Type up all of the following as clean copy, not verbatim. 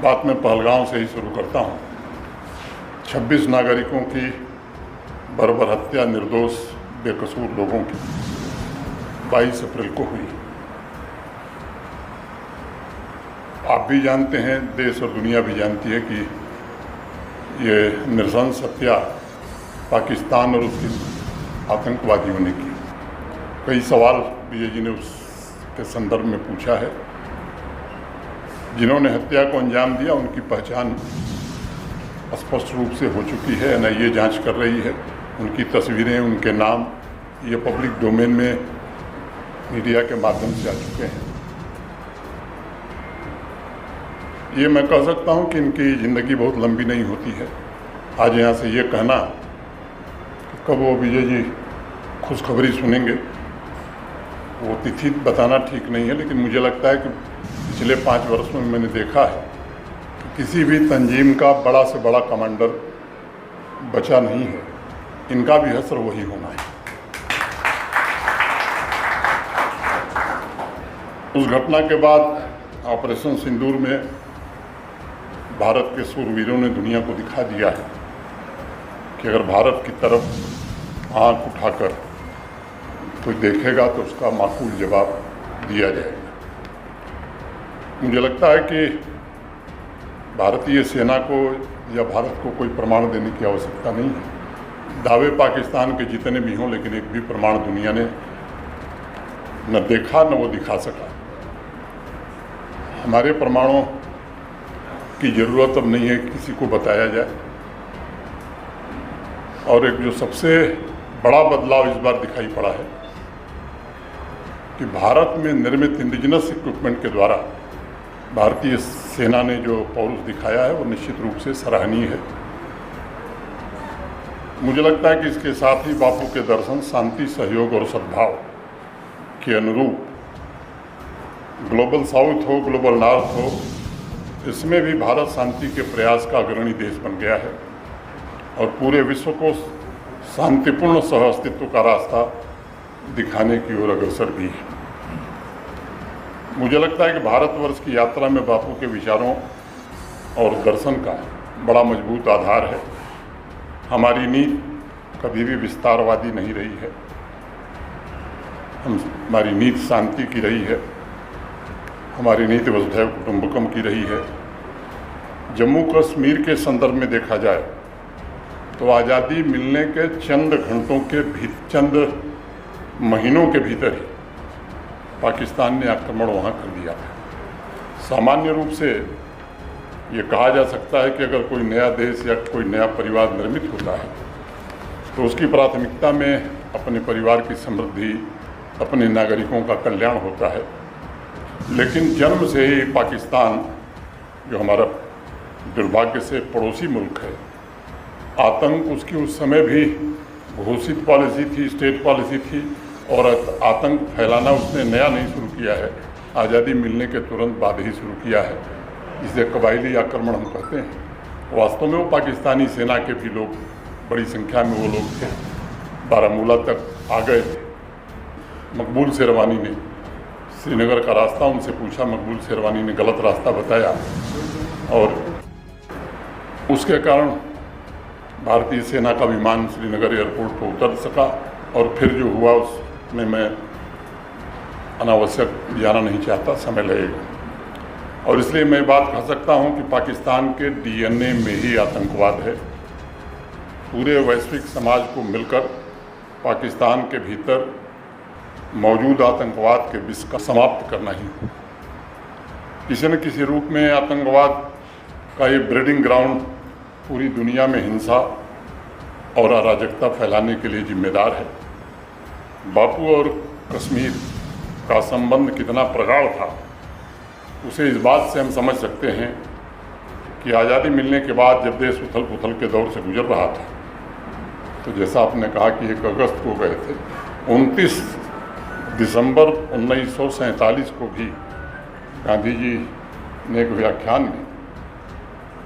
बात मैं पहलगाम से ही शुरू करता हूँ। 26 नागरिकों की बर्बर हत्या निर्दोष बेकसूर लोगों की 22 अप्रैल को हुई। आप भी जानते हैं, देश और दुनिया भी जानती है कि ये नृशंस हत्या पाकिस्तान और उसके आतंकवादियों ने की। कई सवाल विजय जी ने उसके संदर्भ में पूछा है। जिन्होंने हत्या को अंजाम दिया उनकी पहचान स्पष्ट रूप से हो चुकी है, एनआईए जांच कर रही है। उनकी तस्वीरें, उनके नाम ये पब्लिक डोमेन में मीडिया के माध्यम से आ चुके हैं। ये मैं कह सकता हूँ कि इनकी ज़िंदगी बहुत लंबी नहीं होती है। आज यहाँ से ये कहना कि कब वो विजय जी खुशखबरी सुनेंगे, वो तिथि बताना ठीक नहीं है, लेकिन मुझे लगता है कि पिछले 5 वर्षों में मैंने देखा है कि किसी भी तंजीम का बड़ा से बड़ा कमांडर बचा नहीं है। इनका भी हश्र वही होना है। उस घटना के बाद ऑपरेशन सिंदूर में भारत के शूरवीरों ने दुनिया को दिखा दिया है कि अगर भारत की तरफ आंख उठाकर कोई देखेगा तो उसका माकूल जवाब दिया जाएगा। मुझे लगता है कि भारतीय सेना को या भारत को कोई प्रमाण देने की आवश्यकता नहीं है। दावे पाकिस्तान के जितने भी हों, लेकिन एक भी प्रमाण दुनिया ने न देखा न वो दिखा सका। हमारे प्रमाणों की ज़रूरत अब नहीं है किसी को बताया जाए। और एक जो सबसे बड़ा बदलाव इस बार दिखाई पड़ा है कि भारत में निर्मित इंडिजिनस इक्विपमेंट के द्वारा भारतीय सेना ने जो पौरुष दिखाया है वो निश्चित रूप से सराहनीय है। मुझे लगता है कि इसके साथ ही बापू के दर्शन शांति, सहयोग और सद्भाव के अनुरूप ग्लोबल साउथ हो, ग्लोबल नॉर्थ हो, इसमें भी भारत शांति के प्रयास का अग्रणी देश बन गया है और पूरे विश्व को शांतिपूर्ण सहअस्तित्व का रास्ता दिखाने की ओर अग्रसर भी है। मुझे लगता है कि भारतवर्ष की यात्रा में बापू के विचारों और दर्शन का बड़ा मजबूत आधार है। हमारी नीति कभी भी विस्तारवादी नहीं रही है। हमारी नीति शांति की रही है। हमारी नीति वसुधैव कुटुंबकम की रही है। जम्मू कश्मीर के संदर्भ में देखा जाए तो आज़ादी मिलने के चंद घंटों के चंद महीनों के भीतर ही पाकिस्तान ने आक्रमण वहाँ कर दिया था। सामान्य रूप से ये कहा जा सकता है कि अगर कोई नया देश या कोई नया परिवार निर्मित होता है तो उसकी प्राथमिकता में अपने परिवार की समृद्धि, अपने नागरिकों का कल्याण होता है। लेकिन जन्म से ही पाकिस्तान, जो हमारा दुर्भाग्य से पड़ोसी मुल्क है, आतंक उसकी उस समय भी घोषित पॉलिसी थी, स्टेट पॉलिसी थी, और आतंक फैलाना उसने नया नहीं शुरू किया है। आज़ादी मिलने के तुरंत बाद ही शुरू किया है। इसे कबायली आक्रमण हम कहते हैं। वास्तव में वो पाकिस्तानी सेना के भी लोग, बड़ी संख्या में वो लोग थे, बारामूला तक आ गए थे। मकबूल शेरवानी ने श्रीनगर का रास्ता उनसे पूछा, मकबूल शेरवानी ने गलत रास्ता बताया और उसके कारण भारतीय सेना का विमान श्रीनगर एयरपोर्ट पर उतर सका। और फिर जो हुआ उसमें मैं अनावश्यक जाना नहीं चाहता, समय लगेगा। और इसलिए मैं बात कह सकता हूं कि पाकिस्तान के डीएनए में ही आतंकवाद है। पूरे वैश्विक समाज को मिलकर पाकिस्तान के भीतर मौजूद आतंकवाद के विष का समाप्त करना ही हो। किसी न किसी रूप में आतंकवाद का ये ब्रीडिंग ग्राउंड पूरी दुनिया में हिंसा और अराजकता फैलाने के लिए जिम्मेदार है। बापू और कश्मीर का संबंध कितना प्रगाढ़ था उसे इस बात से हम समझ सकते हैं कि आज़ादी मिलने के बाद जब देश उथल पुथल के दौर से गुजर रहा था, तो जैसा आपने कहा कि 1 अगस्त को गए थे, 29 दिसंबर 1947 को भी गांधी जी ने एक व्याख्यान में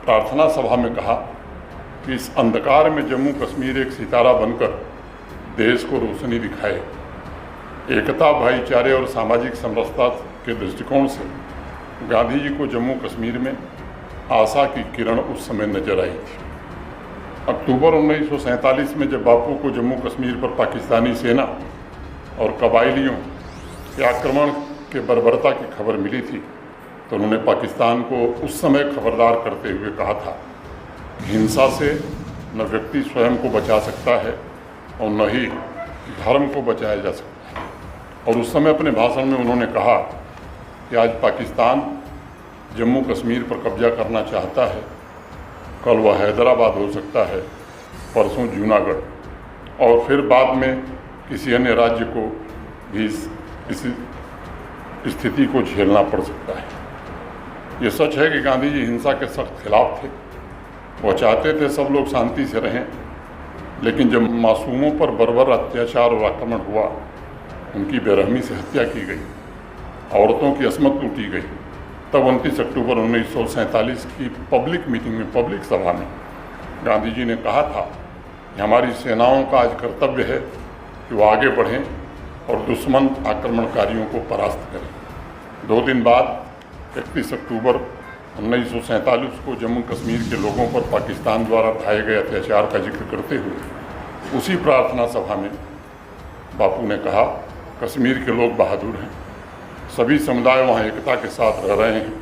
प्रार्थना सभा में कहा कि इस अंधकार में जम्मू कश्मीर एक सितारा बनकर देश को रोशनी दिखाए। एकता, भाईचारे और सामाजिक समरसता के दृष्टिकोण से गांधी जी को जम्मू कश्मीर में आशा की किरण उस समय नजर आई थी। अक्टूबर 1947 में जब बापू को जम्मू कश्मीर पर पाकिस्तानी सेना और कबायलियों के आक्रमण के बर्बरता की खबर मिली थी, तो उन्होंने पाकिस्तान को उस समय खबरदार करते हुए कहा था कि हिंसा से न व्यक्ति स्वयं को बचा सकता है और न ही धर्म को बचाया जा सकता है। और उस समय अपने भाषण में उन्होंने कहा कि आज पाकिस्तान जम्मू कश्मीर पर कब्जा करना चाहता है, कल वह हैदराबाद हो सकता है, परसों जूनागढ़ और फिर बाद में किसी अन्य राज्य को भी इस स्थिति को झेलना पड़ सकता है। ये सच है कि गांधी जी हिंसा के सख्त खिलाफ थे। वह चाहते थे सब लोग शांति से रहें, लेकिन जब मासूमों पर बर्बर अत्याचार और आक्रमण हुआ, उनकी बेरहमी से हत्या की गई, औरतों की असमत लूटी गई, तब 29 अक्टूबर 1947 की पब्लिक मीटिंग में, पब्लिक सभा में गांधी जी ने कहा था कि हमारी सेनाओं का आज कर्तव्य है कि वो आगे बढ़ें और दुश्मन आक्रमणकारियों को परास्त करें। 2 दिन बाद 31 अक्टूबर 1947 को जम्मू कश्मीर के लोगों पर पाकिस्तान द्वारा ढाए गए अत्याचार का जिक्र करते हुए उसी प्रार्थना सभा में बापू ने कहा, कश्मीर के लोग बहादुर हैं, सभी समुदाय वहाँ एकता के साथ रह रहे हैं।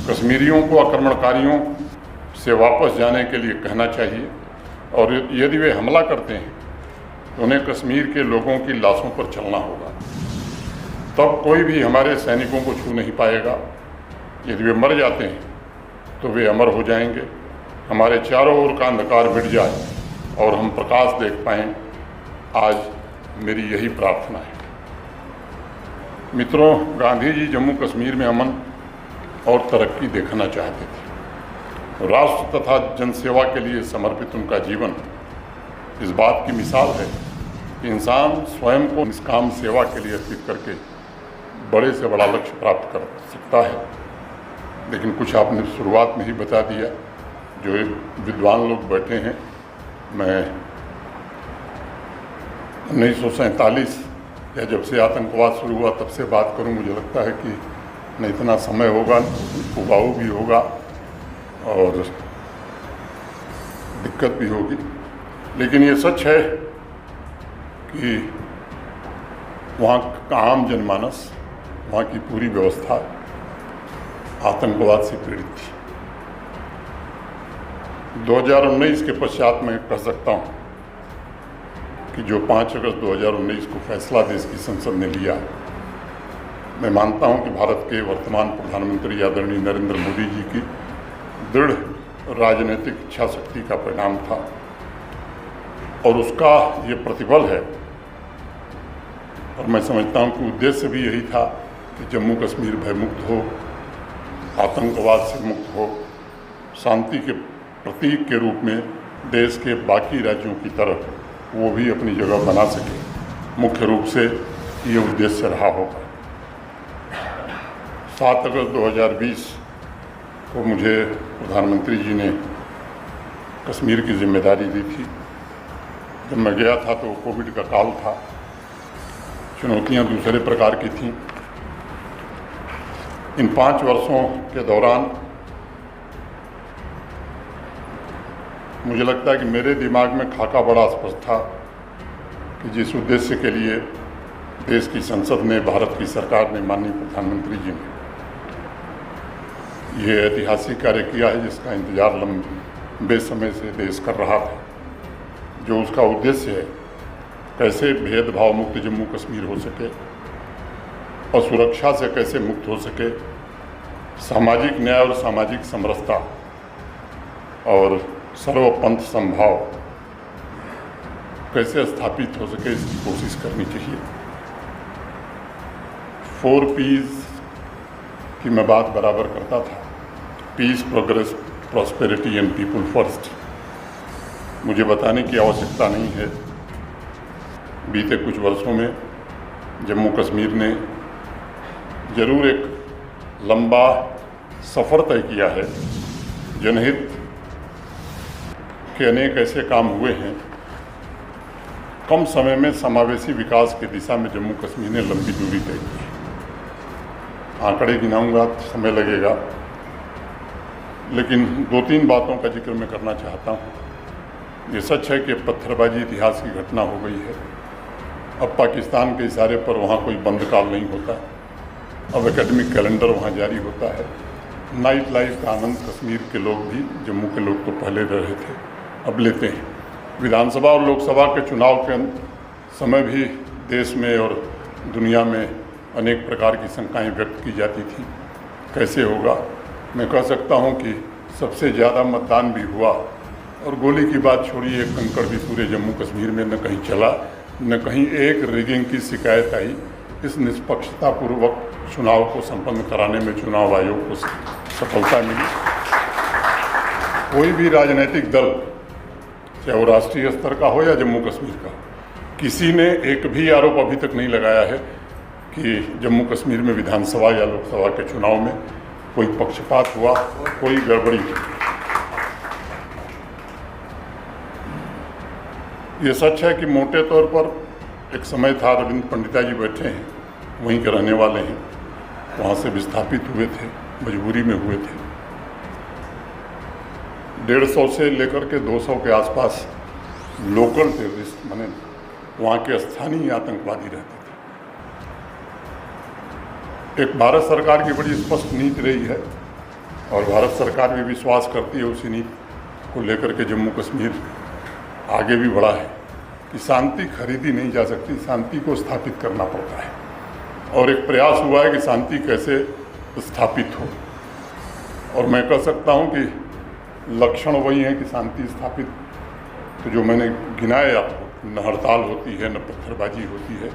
कश्मीरियों को आक्रमणकारियों से वापस जाने के लिए कहना चाहिए और यदि वे हमला करते हैं तो उन्हें कश्मीर के लोगों की लाशों पर चलना होगा, तब कोई भी हमारे सैनिकों को छू नहीं पाएगा। यदि वे मर जाते हैं तो वे अमर हो जाएंगे, हमारे चारों ओर का अंधकार मिट जाए और हम प्रकाश देख पाएँ। आज मेरी यही प्रार्थना है। मित्रों, गांधी जी जम्मू कश्मीर में अमन और तरक्की देखना चाहते थे। राष्ट्र तथा जनसेवा के लिए समर्पित उनका जीवन इस बात की मिसाल है कि इंसान स्वयं को निष्काम सेवा के लिए अर्पित करके बड़े से बड़ा लक्ष्य प्राप्त कर सकता है। लेकिन कुछ आपने शुरुआत में ही बता दिया, जो विद्वान लोग बैठे हैं। मैं 1947 या जब से आतंकवाद शुरू हुआ तब से बात करूं, मुझे लगता है कि न इतना समय होगा, उबाऊ भी होगा और दिक्कत भी होगी। लेकिन ये सच है कि वहाँ का आम जनमानस, वहाँ की पूरी व्यवस्था आतंकवाद से पीड़ित थी। 2019 के पश्चात मैं कह सकता हूँ कि जो 5 अगस्त 2019 को फैसला देश की संसद ने लिया, मैं मानता हूँ कि भारत के वर्तमान प्रधानमंत्री आदरणीय नरेंद्र मोदी जी की दृढ़ राजनीतिक इच्छा शक्ति का परिणाम था और उसका ये प्रतिफल है। और मैं समझता हूँ कि उद्देश्य भी यही था कि जम्मू कश्मीर भयमुक्त हो, आतंकवाद से मुक्त हो, शांति के प्रतीक के रूप में देश के बाकी राज्यों की तरफ वो भी अपनी जगह बना सके। मुख्य रूप से ये उद्देश्य रहा होगा। 7 अगस्त 2020 को मुझे प्रधानमंत्री जी ने कश्मीर की जिम्मेदारी दी थी। जब मैं गया था तो कोविड का काल था, चुनौतियां दूसरे प्रकार की थीं। इन 5 वर्षों के दौरान मुझे लगता है कि मेरे दिमाग में खाका बड़ा स्पष्ट था कि जिस उद्देश्य के लिए देश की संसद ने, भारत की सरकार ने, माननीय प्रधानमंत्री जी ने ये ऐतिहासिक कार्य किया है, जिसका इंतजार लंबे समय से देश कर रहा था, जो उसका उद्देश्य है कैसे भेदभाव मुक्त जम्मू कश्मीर हो सके और सुरक्षा से कैसे मुक्त हो सके, सामाजिक न्याय और सामाजिक समरसता और सर्वपंथ संभाव कैसे स्थापित हो सके, इसकी कोशिश करनी चाहिए। 4 P's की मैं बात बराबर करता था, peace, progress, prosperity and people first. मुझे बताने की आवश्यकता नहीं है, बीते कुछ वर्षों में जम्मू कश्मीर ने जरूर एक लंबा सफ़र तय किया है। जनहित के अनेक ऐसे काम हुए हैं। कम समय में समावेशी विकास की दिशा में जम्मू कश्मीर ने लंबी दूरी तय की। आंकड़े गिनाऊंगा तो समय लगेगा, लेकिन 2-3 बातों का जिक्र मैं करना चाहता हूँ। ये सच है कि पत्थरबाजी इतिहास की घटना हो गई है। अब पाकिस्तान के इशारे पर वहाँ कोई बंद काल नहीं होता। अब एकेडमिक कैलेंडर वहाँ जारी होता है। नाइट लाइफ का आनंद कश्मीर के लोग भी, जम्मू के लोग तो पहले रहे थे, अब लेते हैं। विधानसभा और लोकसभा के चुनाव के समय भी देश में और दुनिया में अनेक प्रकार की शंकाएं व्यक्त की जाती थी, कैसे होगा। मैं कह सकता हूं कि सबसे ज़्यादा मतदान भी हुआ, और गोली की बात छोड़िए, एक कंकड़ भी पूरे जम्मू कश्मीर में न कहीं चला, न कहीं एक रिगिंग की शिकायत आई। इस निष्पक्षतापूर्वक चुनाव को संपन्न कराने में चुनाव आयोग को सफलता मिली। कोई भी राजनीतिक दल, चाहे वो राष्ट्रीय स्तर का हो या जम्मू कश्मीर का, किसी ने एक भी आरोप अभी तक नहीं लगाया है कि जम्मू कश्मीर में विधानसभा या लोकसभा के चुनाव में कोई पक्षपात हुआ, कोई गड़बड़ी हुई। ये सच है कि मोटे तौर पर एक समय था, अरविंद पंडिता जी बैठे हैं, वहीं के रहने वाले हैं, वहाँ से विस्थापित हुए थे, मजबूरी में हुए थे। 150 से लेकर के 200 के आसपास लोकल टेररिस्ट, माने वहाँ के स्थानीय आतंकवादी रहते थे। एक भारत सरकार की बड़ी स्पष्ट नीति रही है, और भारत सरकार भी विश्वास करती है उसी नीति को लेकर के जम्मू कश्मीर आगे भी बढ़ा है कि शांति खरीदी नहीं जा सकती, शांति को स्थापित करना पड़ता है। और एक प्रयास हुआ है कि शांति कैसे स्थापित हो, और मैं कह सकता हूँ कि लक्षण वही है कि शांति स्थापित, तो जो मैंने गिनाए आपको, न हड़ताल होती है, न पत्थरबाजी होती है।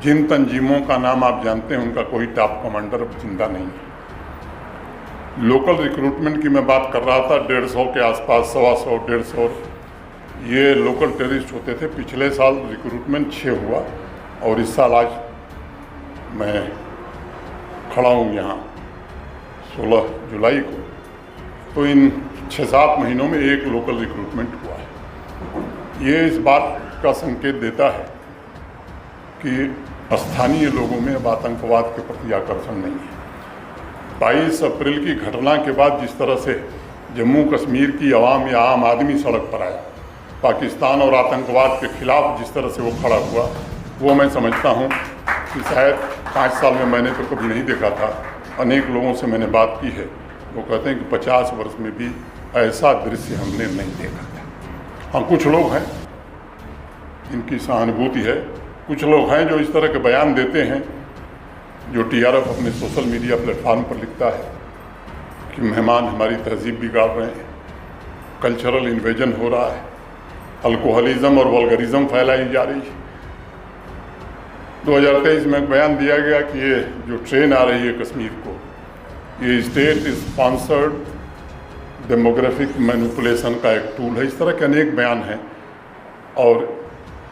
जिन तंजीमों का नाम आप जानते हैं उनका कोई टॉप कमांडर अब जिंदा नहीं है। लोकल रिक्रूटमेंट की मैं बात कर रहा था, 150 के आसपास, 125, 150 ये लोकल टेररिस्ट होते थे। पिछले साल रिक्रूटमेंट 6 हुआ, और इस साल आज मैं खड़ा हूँ यहाँ 16 जुलाई को, तो इन 6-7 महीनों में एक लोकल रिक्रूटमेंट हुआ है। ये इस बात का संकेत देता है कि स्थानीय लोगों में अब आतंकवाद के प्रति आकर्षण नहीं है। 22 अप्रैल की घटना के बाद जिस तरह से जम्मू कश्मीर की आवाम या आम आदमी सड़क पर आया, पाकिस्तान और आतंकवाद के खिलाफ जिस तरह से वो खड़ा हुआ, वो मैं समझता हूँ कि शायद 5 साल में मैंने तो कभी नहीं देखा था। अनेक लोगों से मैंने बात की है, वो कहते हैं कि 50 वर्ष में भी ऐसा दृश्य हमने नहीं देखा था। हाँ, कुछ लोग हैं इनकी सहानुभूति है, कुछ लोग हैं जो इस तरह के बयान देते हैं, जो TRF अपने सोशल मीडिया प्लेटफॉर्म पर लिखता है कि मेहमान हमारी तहजीब बिगाड़ रहे हैं, कल्चरल इन्वेजन हो रहा है, अल्कोहलिज्म और वल्गरिज्म फैलाई जा रही है। 2023 में एक बयान दिया गया कि ये जो ट्रेन आ रही है कश्मीर को, ये स्टेट स्पॉन्सर्ड डेमोग्राफिक मैनिपुलेशन का एक टूल है। इस तरह के अनेक बयान हैं, और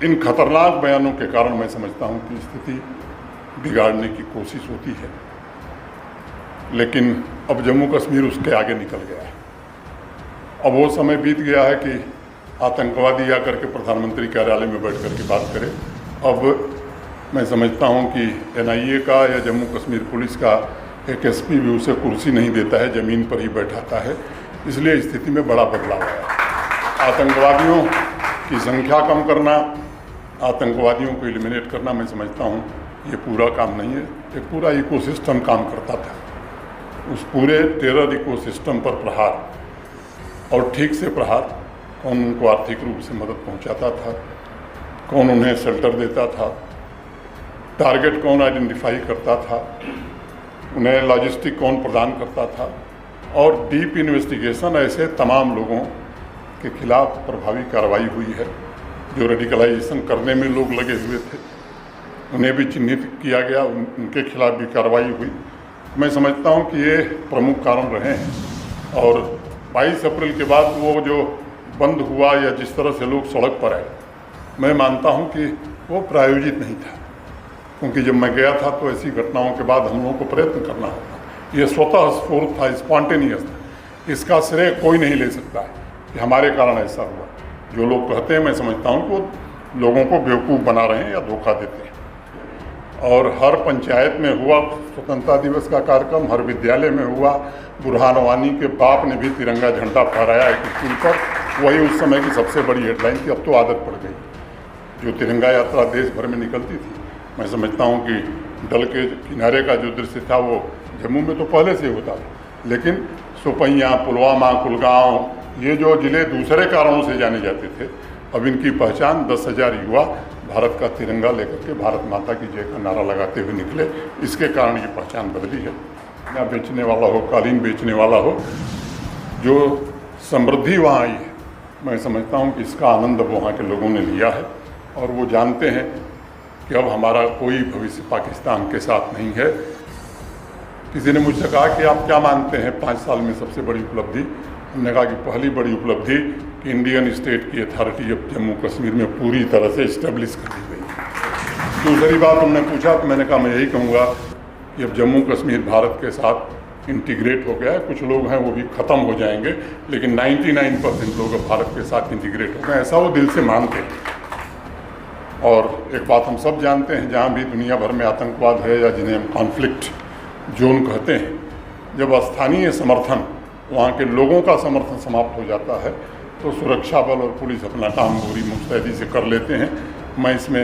इन खतरनाक बयानों के कारण मैं समझता हूँ कि स्थिति बिगाड़ने की कोशिश होती है। लेकिन अब जम्मू कश्मीर उसके आगे निकल गया है। अब वो समय बीत गया है कि आतंकवादी आकर के प्रधानमंत्री कार्यालय में बैठ कर के बात करे। अब मैं समझता हूँ कि NIA का या जम्मू कश्मीर पुलिस का एक SP भी उसे कुर्सी नहीं देता है, ज़मीन पर ही बैठाता है। इसलिए स्थिति में बड़ा बदलाव आया। आतंकवादियों की संख्या कम करना, आतंकवादियों को एलिमिनेट करना, मैं समझता हूँ ये पूरा काम नहीं है। एक पूरा इकोसिस्टम काम करता था। उस पूरे टेरर इकोसिस्टम पर प्रहार, और ठीक से प्रहार, कौन उनको आर्थिक रूप से मदद पहुँचाता था, कौन उन्हें शेल्टर देता था, टारगेट कौन आइडेंटिफाई करता था, उन्हें लॉजिस्टिक कौन प्रदान करता था, और डीप इन्वेस्टिगेशन ऐसे तमाम लोगों के खिलाफ प्रभावी कार्रवाई हुई है। जो रेडिकलाइजेशन करने में लोग लगे हुए थे उन्हें भी चिन्हित किया गया, उनके खिलाफ भी कार्रवाई हुई। मैं समझता हूं कि ये प्रमुख कारण रहे हैं। और 22 अप्रैल के बाद वो जो बंद हुआ या जिस तरह से लोग सड़क पर आए, मैं मानता हूं कि वो प्रायोजित नहीं था, क्योंकि जब मैं गया था तो ऐसी घटनाओं के बाद हम लोगों को प्रयत्न करना होता। ये स्वतः स्फूर्त था, स्पॉन्टेनियस था। इसका श्रेय कोई नहीं ले सकता है कि हमारे कारण ऐसा हुआ। जो लोग कहते हैं, मैं समझता हूँ कि वो लोगों को बेवकूफ़ बना रहे हैं या धोखा देते हैं। और हर पंचायत में हुआ स्वतंत्रता दिवस का कार्यक्रम, हर विद्यालय में हुआ। बुरहान वानी के बाप ने भी तिरंगा झंडा फहराया एक स्कूल पर। वही उस समय की सबसे बड़ी हेडलाइन थी। अब तो आदत पड़ गई, जो तिरंगा यात्रा देश भर में निकलती थी। मैं समझता हूँ कि डल के किनारे का जो दृश्य था वो जम्मू में तो पहले से होता था, लेकिन सोपैया, पुलवामा, कुलगांव, ये जो ज़िले दूसरे कारणों से जाने जाते थे, अब इनकी पहचान 10,000 युवा भारत का तिरंगा लेकर के भारत माता की जय का नारा लगाते हुए निकले। इसके कारण ये पहचान बदली है। या बेचने वाला हो, कालीन बेचने वाला हो, जो समृद्धि वहाँ आई है, मैं समझता हूँ कि इसका आनंद अब वहाँ के लोगों ने लिया है और वो जानते हैं कि अब हमारा कोई भविष्य पाकिस्तान के साथ नहीं है। किसी ने मुझसे कहा कि आप क्या मानते हैं 5 साल में सबसे बड़ी उपलब्धि? हमने कहा कि पहली बड़ी उपलब्धि कि इंडियन स्टेट की अथॉरिटी अब जम्मू कश्मीर में पूरी तरह से इस्टेब्लिश कर दी गई। दूसरी बात उन्होंने पूछा तो मैंने कहा मैं यही कहूँगा कि अब जम्मू कश्मीर भारत के साथ इंटीग्रेट हो गया है। कुछ लोग हैं वो भी ख़त्म हो जाएंगे, लेकिन 99% लोग अब भारत के साथ इंटीग्रेट हो गए, ऐसा वो दिल से मानते हैं। और एक बात हम सब जानते हैं, जहाँ भी दुनिया भर में आतंकवाद है या जिन्हें हम कॉन्फ्लिक्ट जोन कहते हैं, जब स्थानीय समर्थन, वहाँ के लोगों का समर्थन समाप्त हो जाता है तो सुरक्षा बल और पुलिस अपना काम पूरी मुस्तैदी से कर लेते हैं। मैं इसमें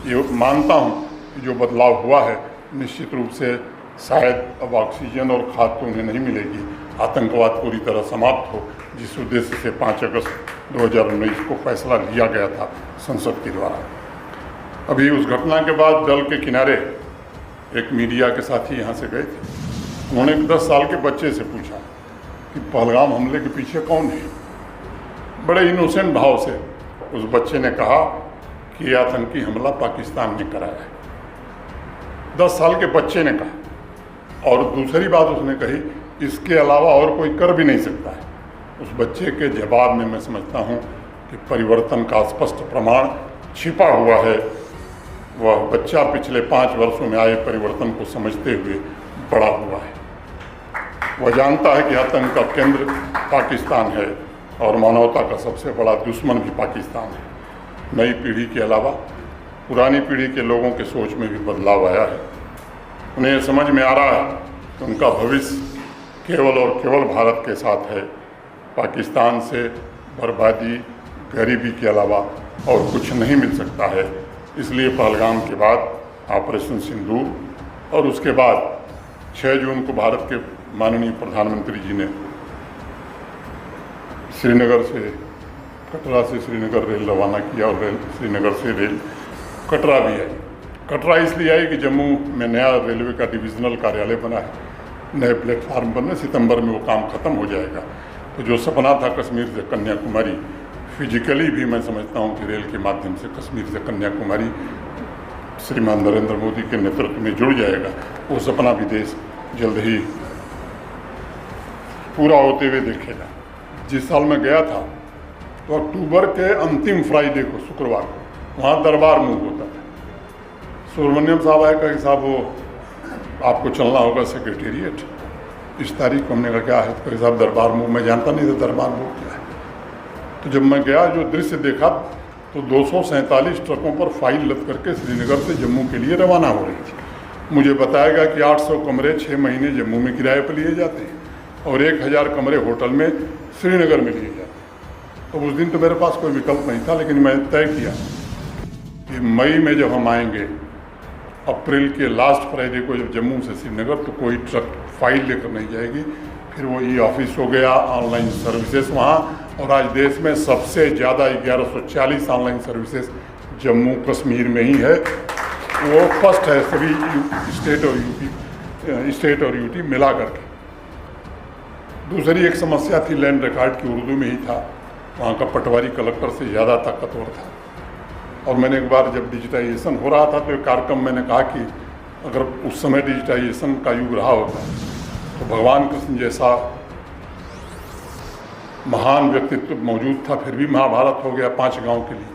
ये मानता हूँ कि जो बदलाव हुआ है, निश्चित रूप से शायद अब ऑक्सीजन और खाद तो उन्हें नहीं मिलेगी, आतंकवाद पूरी तरह समाप्त हो, जिस उद्देश्य से 5 अगस्त 2019 को फैसला लिया गया था संसद के द्वारा। अभी उस घटना के बाद डल के किनारे एक मीडिया के साथी यहाँ से गए थे। उन्होंने 10 साल के बच्चे से पूछा कि पहलगाम हमले के पीछे कौन है। बड़े इनोसेंट भाव से उस बच्चे ने कहा कि यह आतंकी हमला पाकिस्तान ने कराया है। 10 साल के बच्चे ने कहा। और दूसरी बात उसने कही, इसके अलावा और कोई कर भी नहीं सकता है। उस बच्चे के जवाब में मैं समझता हूँ कि परिवर्तन का स्पष्ट प्रमाण छिपा हुआ है। वह बच्चा पिछले 5 वर्षों में आए परिवर्तन को समझते हुए बड़ा हुआ है। वह जानता है कि आतंक का केंद्र पाकिस्तान है और मानवता का सबसे बड़ा दुश्मन भी पाकिस्तान है। नई पीढ़ी के अलावा पुरानी पीढ़ी के लोगों के सोच में भी बदलाव आया है। उन्हें समझ में आ रहा है कि उनका भविष्य केवल और केवल भारत के साथ है। पाकिस्तान से बर्बादी, गरीबी के अलावा और कुछ नहीं मिल सकता है। इसलिए पहलगाम के बाद ऑपरेशन सिंदूर और उसके बाद 6 जून को भारत के माननीय प्रधानमंत्री जी ने श्रीनगर से, कटरा से श्रीनगर रेल रवाना किया और श्रीनगर से रेल कटरा भी आई। कटरा इसलिए आई कि जम्मू में नया रेलवे का डिविजनल कार्यालय बना है, नए प्लेटफार्म बने, सितंबर में वो काम ख़त्म हो जाएगा। तो जो सपना था कश्मीर से कन्याकुमारी, फिजिकली भी मैं समझता हूँ कि रेल के माध्यम से कश्मीर से कन्याकुमारी श्रीमान नरेंद्र मोदी के नेतृत्व में जुड़ जाएगा। वो सपना भी देश जल्द ही पूरा होते हुए देखेगा। जिस साल मैं गया था तो अक्टूबर के अंतिम फ्राइडे को, शुक्रवार को, वहाँ दरबार मूव होता था। सुब्रमण्यम साहब आए, कहा कि साहब वो आपको चलना होगा सेक्रेटेरिएट इस तारीख को। हमने कहा क्या है? तो साहब दरबार मूव, मैं जानता नहीं था दरबार मूव क्या है। तो जब मैं गया, जो दृश्य देखा, तो 247 ट्रकों पर फाइल लद करके श्रीनगर से जम्मू के लिए रवाना हो रही थी। मुझे बताया गया कि 800 कमरे 6 महीने जम्मू में किराए पर लिए जाते हैं और 1000 कमरे होटल में श्रीनगर में लिए जाते हैं। तो उस दिन तो मेरे पास कोई विकल्प नहीं था, लेकिन मैं तय किया कि मई में जब हम आएंगे, अप्रैल के लास्ट फ्राइडे को जब जम्मू से श्रीनगर, तो कोई ट्रक फाइल लेकर नहीं जाएगी। फिर वो ई ऑफिस हो गया, ऑनलाइन सर्विसेज वहाँ, और आज देश में सबसे ज़्यादा 1140 ऑनलाइन सर्विसेज जम्मू कश्मीर में ही है। वो फर्स्ट है सभी स्टेट और यूटी मिला करके। दूसरी एक समस्या थी लैंड रिकॉर्ड की, उर्दू में ही था। वहाँ का पटवारी कलेक्टर से ज़्यादा ताकतवर था। और मैंने एक बार जब डिजिटाइजेशन हो रहा था तो एक कार्यक्रम मैंने कहा कि अगर उस समय डिजिटाइजेशन का युग रहा होता तो भगवान कृष्ण जैसा महान व्यक्तित्व मौजूद था, फिर भी महाभारत हो गया 5 गांव के लिए।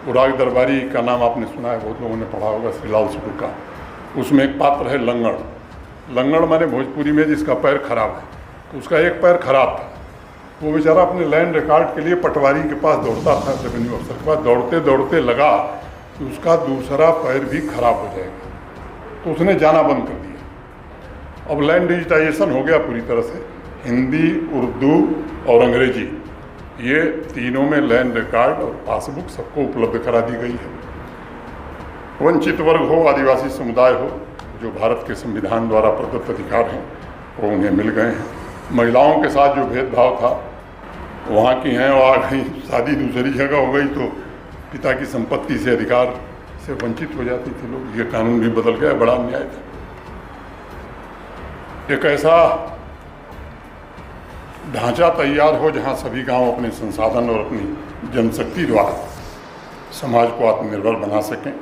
उराग दरबारी का नाम आपने सुना है, बहुत लोगों ने पढ़ा होगा, श्रीलाल शुक्ल का। उसमें एक पात्र है लंगड़। लंगड़ माने भोजपुरी में जिसका पैर खराब है, तो उसका एक पैर खराब था। वो बेचारा अपने लैंड रिकॉर्ड के लिए पटवारी के पास दौड़ता था, रेवेन्यू अफसर के पास दौड़ते दौड़ते लगा कि उसका दूसरा पैर भी खराब हो जाएगा, तो उसने जाना बंद कर दिया। अब लैंड डिजिटाइजेशन हो गया पूरी तरह से, हिंदी, उर्दू और अंग्रेजी, ये तीनों में लैंड रिकॉर्ड और पासबुक सबको उपलब्ध करा दी गई है। वंचित वर्ग हो, आदिवासी समुदाय हो, जो भारत के संविधान द्वारा प्रदत्त अधिकार हैं वो उन्हें मिल गए हैं। महिलाओं के साथ जो भेदभाव था, वहाँ की हैं और आ गई, शादी दूसरी जगह हो गई तो पिता की संपत्ति से, अधिकार से वंचित हो जाती थी लोग। ये कानून भी बदल गया, बड़ा अन्याय था। एक ऐसा ढांचा तैयार हो जहाँ सभी गांव अपने संसाधन और अपनी जनशक्ति द्वारा समाज को आत्मनिर्भर बना सकें।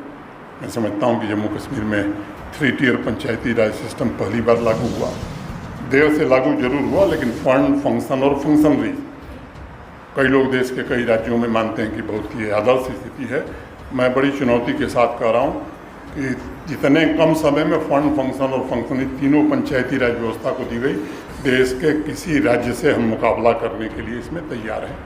मैं समझता हूँ कि जम्मू कश्मीर में 3 टियर पंचायती राज सिस्टम पहली बार लागू हुआ। देर से लागू जरूर हुआ, लेकिन फंड, फंक्शन और फंक्शनरी कई लोग देश के कई राज्यों में मानते हैं कि बहुत ही आदर्श स्थिति है। मैं बड़ी चुनौती के साथ कह रहा हूँ कि जितने कम समय में फंड, फंक्शन और फंक्शनरी तीनों पंचायती राज व्यवस्था को दी गई, देश के किसी राज्य से हम मुकाबला करने के लिए इसमें तैयार हैं।